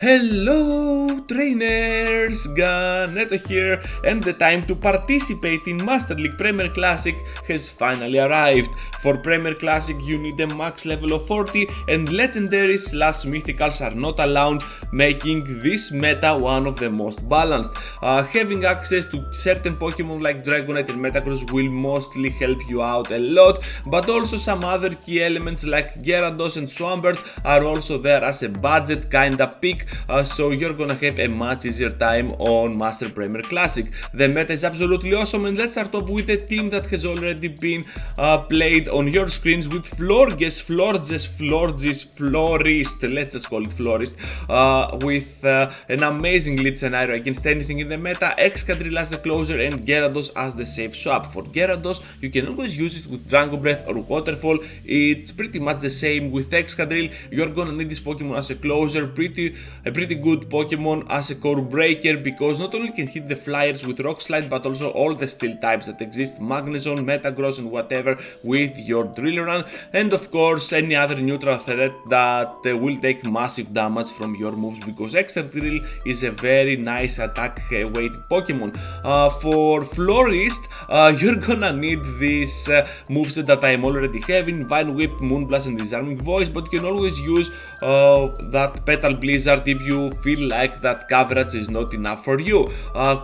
Hello trainers, Ganeto here, and the time to participate in Master League Premier Classic has finally arrived. For Premier Classic you need a max level of 40 and Legendaries / Mythicals are not allowed, making this meta one of the most balanced. Having access to certain Pokemon like Dragonite and Metagross will mostly help you out a lot, but also some other key elements like Gyarados and Swampert are also there as a budget kinda pick. So you're gonna have a much easier time on Master Premier Classic. The meta is absolutely awesome, and let's start off with a team that has already been played on your screens with Florges, Florist, let's just call it Florist, with an amazing lead scenario against anything in the meta, Excadrill as the closer and Gyarados as the safe swap. For Gyarados, you can always use it with Dragon Breath or Waterfall. It's pretty much the same with Excadrill. You're gonna need this Pokemon as a closer, a pretty good Pokemon as a core breaker, because not only can hit the flyers with Rock Slide but also all the steel types that exist, Magnezone, Metagross and whatever, with your Drill Run, and of course any other neutral threat that will take massive damage from your moves, because Excadrill is a very nice attack weighted Pokemon. For Florist, you're gonna need these moveset that I'm already having, Vine Whip, Moonblast and Disarming Voice, but you can always use that Petal Blizzard if you feel like that coverage is not enough for you.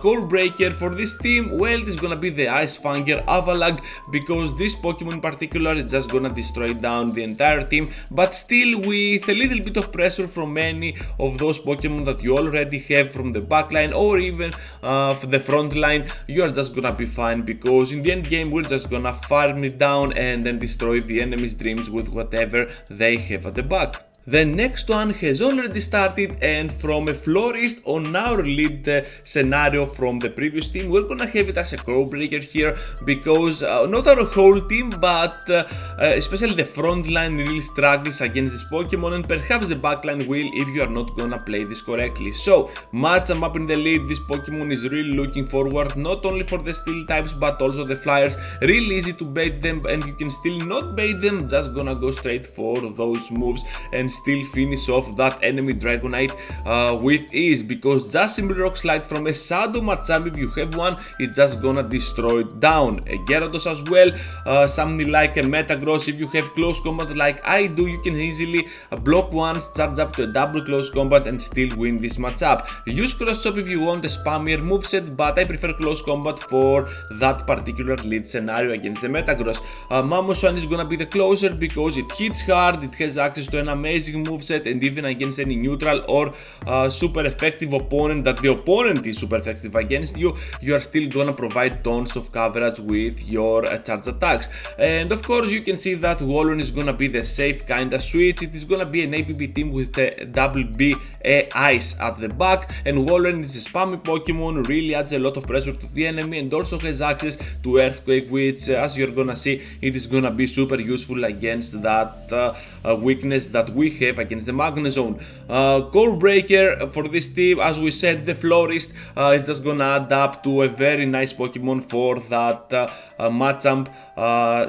Core breaker for this team, well, it is gonna be the Ice Fanger Avalag, because this Pokemon in particular is just gonna destroy down the entire team, but still with a little bit of pressure from any of those Pokemon that you already have from the backline or even the front line, you are just gonna be fine, because in the end game we're just gonna farm it down and then destroy the enemy's dreams with whatever they have at the back. The next one has already started, and from a Florist on our lead scenario from the previous team, we're gonna have it as a core breaker here, because not our whole team, but especially the front line really struggles against this Pokemon, and perhaps the backline will if you are not gonna play this correctly. So, Machamp up in the lead, this Pokemon is really looking forward, not only for the steel types but also the flyers. Really easy to bait them, and you can still not bait them, just gonna go straight for those moves and still finish off that enemy Dragonite with ease, because just simple Rock Slide from a Shadow Machamp, if you have one, it's just gonna destroy it down. A Gyarados as well, something like a Metagross, if you have close combat like I do, you can easily block once, charge up to a double close combat and still win this matchup. Use Cross Chop if you want a spammier moveset, but I prefer close combat for that particular lead scenario against the Metagross. Mamoswine is gonna be the closer because it hits hard, it has access to an amazing moveset, and even against any neutral or super effective opponent that the opponent is super effective against you, you are still gonna provide tons of coverage with your charge attacks. And of course you can see that Walloon is gonna be the safe kinda switch. It is gonna be an APB team with the double B Ice at the back, and Walloon is a spammy Pokemon, really adds a lot of pressure to the enemy, and also has access to Earthquake, which as you're gonna see, it is gonna be super useful against that weakness that we have against the Magnezone. Core breaker for this team, as we said, the Florist is just gonna add up to a very nice Pokemon for that Machamp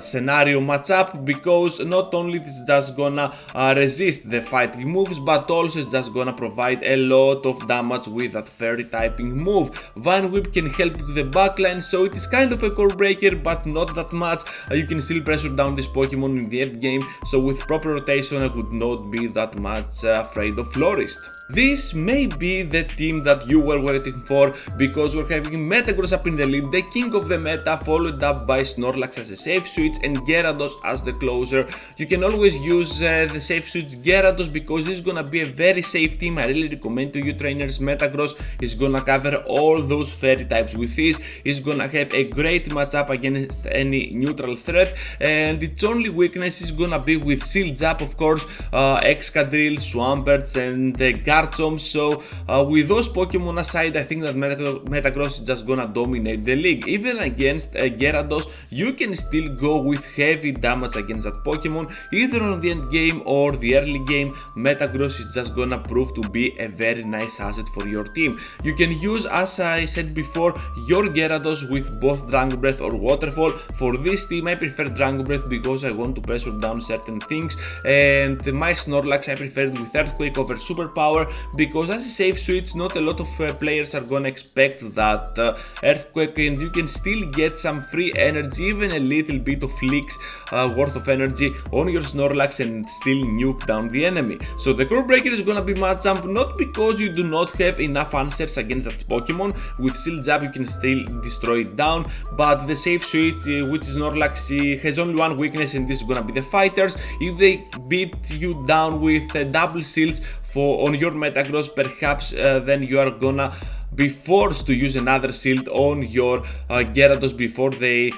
scenario matchup, because not only it's just gonna resist the fighting moves, but also it's just gonna provide a lot of damage with that fairy typing move. Vine Whip can help with the backline, so it is kind of a core breaker, but not that much. You can still pressure down this Pokemon in the end game, so with proper rotation I would not be that much afraid of Florist. This may be the team that you were waiting for, because we're having Metagross up in the lead, the king of the meta, followed up by Snorlax as a safe switch and Gyarados as the closer. You can always use the safe switch Gyarados, because this is gonna be a very safe team. I really recommend to you trainers. Metagross is gonna cover all those fairy types with ease, is gonna have a great matchup against any neutral threat, and its only weakness is gonna be with Shield Zap, of course, Excadrill, Swampert and Garchomp. So with those Pokemon aside, I think that Metagross is just gonna dominate the league. Even against Gyarados, you can still go with heavy damage against that Pokemon, either on the end game or the early game. Metagross is just gonna prove to be a very nice asset for your team. You can use, as I said before, your Gyarados with both Dragon Breath or Waterfall. For this team I prefer Dragon Breath because I want to pressure down certain things, and my Snorlax I preferred with Earthquake over Superpower, Flamethrower, because as a safe switch, not a lot of players are gonna expect that Earthquake, and you can still get some free energy, even a little bit of leaks worth of energy on your Snorlax and still nuke down the enemy. So the Core Breaker is gonna be mad jump, not because you do not have enough answers against that Pokemon. With Shield Jab you can still destroy it down, but the safe switch, which is Snorlax, has only one weakness, and this is gonna be the fighters. If they beat you down with double shields on your Metagross, perhaps then you are gonna be forced to use another shield on your Gyarados before they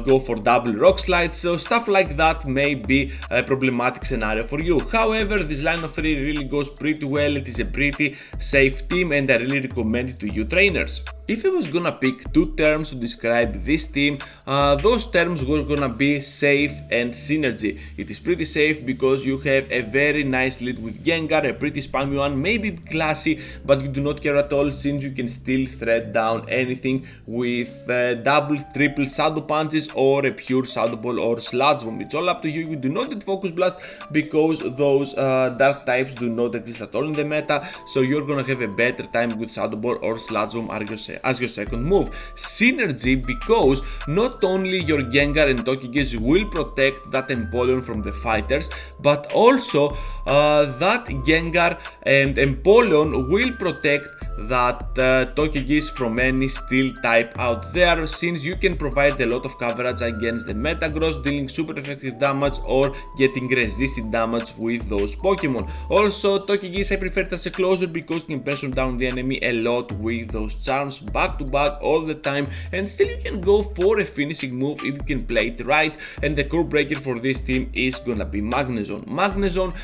go for double rock slides, so stuff like that may be a problematic scenario for you. However, this line of 3 really goes pretty well. It is a pretty safe team, and I really recommend it to you trainers. If I was gonna pick 2 terms to describe this team, those terms were gonna be safe and synergy. It is pretty safe because you have a very nice lead with Gengar, a pretty spammy one, maybe classy, but you do not care at all since you can still thread down anything with double, triple Shadow Punches or a pure Shadow Ball or Sludge Bomb. It's all up to you. You do not need Focus Blast because those dark types do not exist at all in the meta, so you're gonna have a better time with Shadow Ball or Sludge Bomb as your second move. Synergy because not only your Gengar and Togekiss will protect that Empoleon from the fighters, but also that Gengar and Empoleon will protect that Togekiss from any steel type out there, since you can provide a lot of coverage against the Metagross, dealing super effective damage or getting resisted damage with those Pokemon. Also, Togekiss I prefer it as a closer because you can pressure down the enemy a lot with those charms back to back all the time, and still you can go for a finishing move if you can play it right. And the Core Breaker for this team is gonna be Magnezone. Magnezone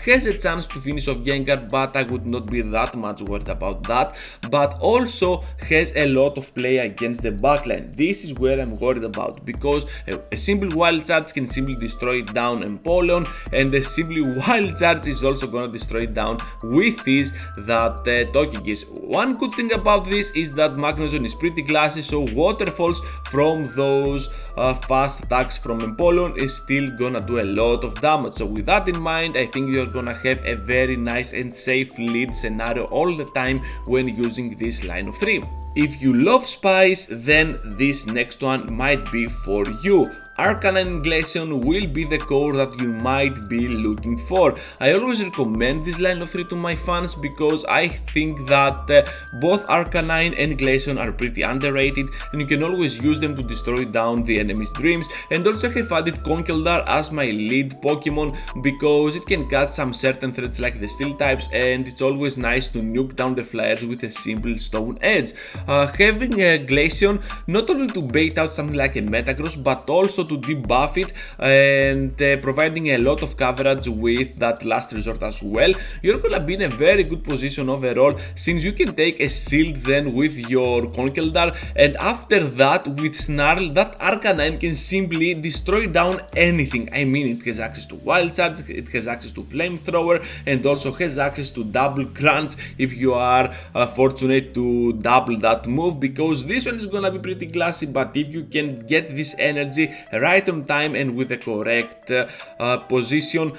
has a chance to finish off Gengar, but I would not be that much worried about that, but also has a lot of play against the backline. This is where I'm worried about, because a simple Wild Charge can simply destroy down Empoleon, and a simply Wild Charge is also gonna destroy down with ease that Togekiss. One good thing about this is that Magnezone is pretty classy, so waterfalls from those fast attacks from Empoleon is still gonna do a lot of damage. So with that in mind, I think you're gonna have a very nice and safe lead scenario all the time when using this line of 3. If you love spice, then this next one might be for you. Arcanine and Glaceon will be the core that you might be looking for. I always recommend this line of 3 to my fans because I think that both Arcanine and Glaceon are pretty underrated, and you can always use them to destroy down the enemy's dreams. And also I have added Conkeldurr as my lead Pokemon because it can catch some certain threats like the steel types, and it's always nice to nuke down the flyers with a simple stone edge. Having Glaceon not only to bait out something like a Metagross, but also to debuff it, and providing a lot of coverage with that last resort as well. You're gonna be in a very good position overall, since you can take a shield then with your Conkeldurr, and after that with Snarl, that Arcanine can simply destroy down anything. I mean, it has access to Wild Charge, it has access to Flamethrower, and also has access to double Crunch if you are fortunate to double that move, because this one is gonna be pretty classy. But if you can get this energy right on time and with the correct position,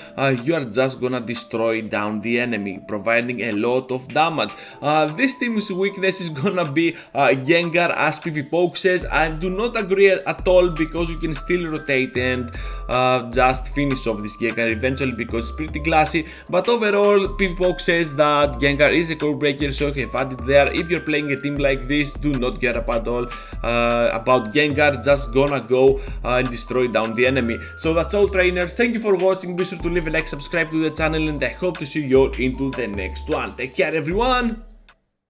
you are just gonna destroy down the enemy, providing a lot of damage. This team's weakness is gonna be Gengar, as PvPoke says. I do not agree at all, because you can still rotate and just finish off this Gengar eventually because it's pretty classy. But overall, PvPoke says that Gengar is a core breaker, so have added there. If you're playing a team like this, do not get up at all about Gengar, just gonna go and destroy down the enemy. So that's all, trainers. Thank you for watching. Be sure to leave a like, subscribe to the channel, and I hope to see you all into the next one. Take care, everyone.